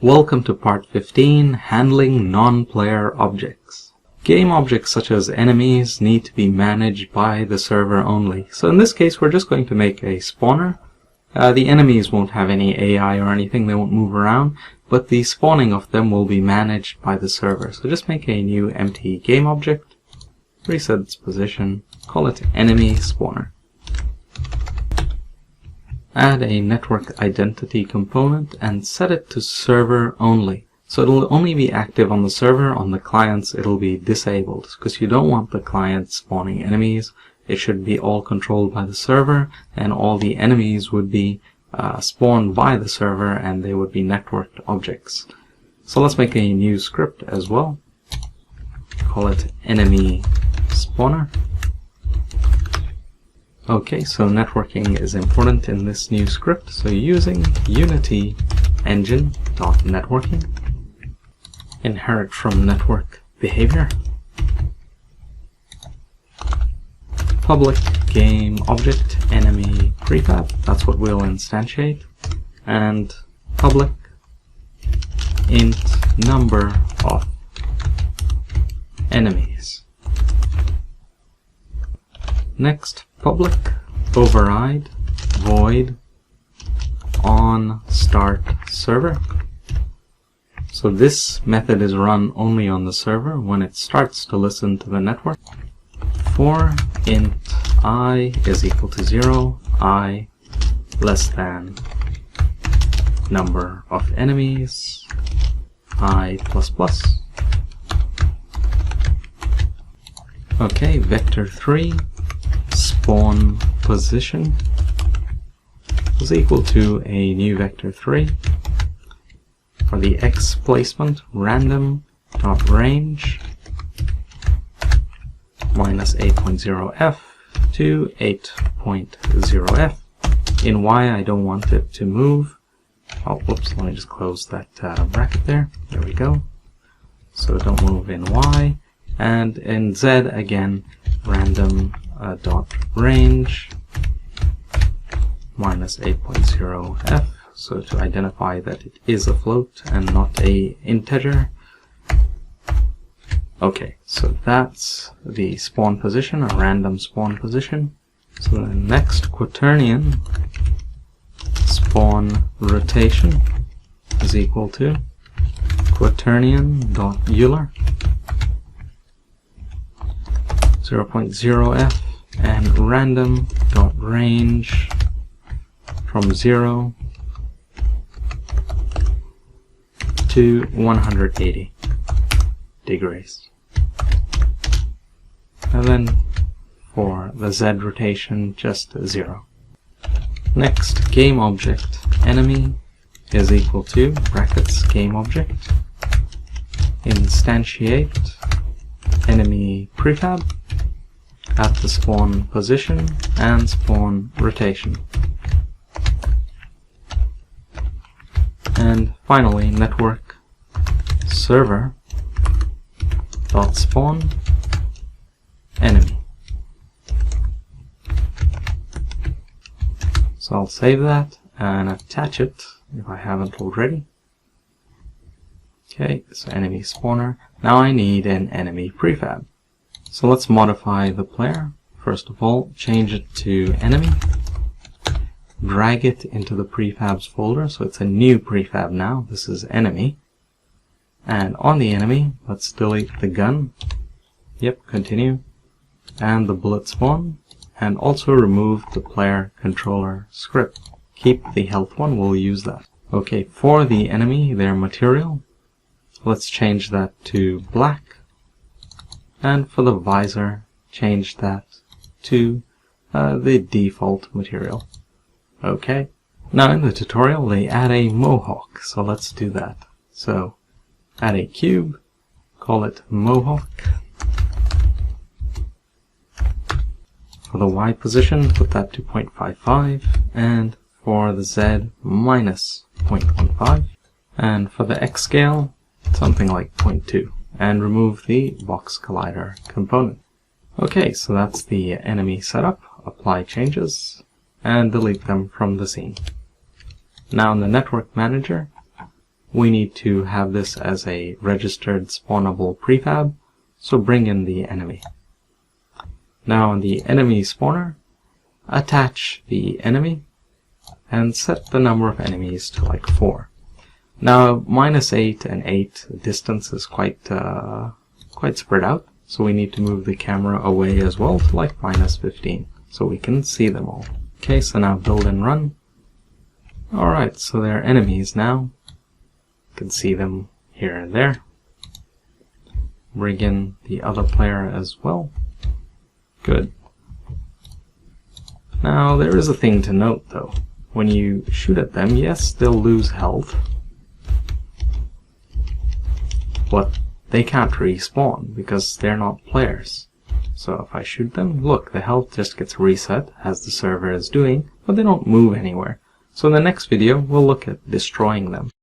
Welcome to part 15, Handling Non-Player Objects. Game objects such as enemies need to be managed by the server only. So in this case, we're just going to make a spawner. The enemies won't have any AI or anything, they won't move around, but the spawning of them will be managed by the server. So just make a new empty game object, reset its position, call it enemy spawner. Add a network identity component and set it to server only. So it'll only be active on the server. On the clients it'll be disabled because you don't want the client spawning enemies. It should be all controlled by the server, and all the enemies would be spawned by the server and they would be networked objects. So let's make a new script as well. Call it enemy spawner. Okay, so networking is important in this new script. So using Unity engine.networking, inherit from network behavior, public game object enemy prefab, that's what we'll instantiate, and public int number of enemies. Next, public override void on start server. So this method is run only on the server when it starts to listen to the network. For int I is equal to 0, I less than number of enemies, I plus plus. Okay, vector3 spawn position is equal to a new vector3. For the x placement, random.range minus 8.0f to 8.0f. In y, I don't want it to move. Oh, whoops, let me just close that bracket there. There we go. So don't move in y. And in z, again, random dot range minus 8.0f, so to identify that it is a float and not a integer. Okay, so that's the spawn position, a random spawn position. So the next quaternion spawn rotation is equal to quaternion.euler 0.0f and random.range from 0 to 180 degrees. And then for the Z rotation, just 0. Next, game object enemy is equal to brackets game object instantiate enemy prefab at the spawn position and spawn rotation. And finally, network server dot spawn enemy. So I'll save that and attach it if I haven't already. Okay, so enemy spawner. Now I need an enemy prefab. So let's modify the player. First of all, change it to enemy. Drag it into the prefabs folder, so it's a new prefab now. This is enemy. And on the enemy, let's delete the gun. Yep, continue. And the bullet spawn. And also remove the player controller script. Keep the health one, we'll use that. Okay, for the enemy, their material, let's change that to black. And for the visor, change that to the default material. Okay. Now in the tutorial, they add a mohawk, so let's do that. So, add a cube, call it mohawk. For the Y position, put that to 0.55, and for the Z, minus 0.15. And for the X scale, something like 0.2. And remove the box collider component. Okay, so that's the enemy setup. Apply changes and delete them from the scene. Now in the network manager, we need to have this as a registered spawnable prefab, so bring in the enemy. Now in the enemy spawner, attach the enemy and set the number of enemies to like 4. Now -8 and 8 distance is quite spread out, so we need to move the camera away as well to like -15 so we can see them all. Okay, so now build and run. Alright, so they're enemies now. You can see them here and there. Bring in the other player as well. Good. Now there is a thing to note though. When you shoot at them, yes, they'll lose health, but they can't respawn because they're not players. So if I shoot them, look, the health just gets reset as the server is doing, but they don't move anywhere. So in the next video, we'll look at destroying them.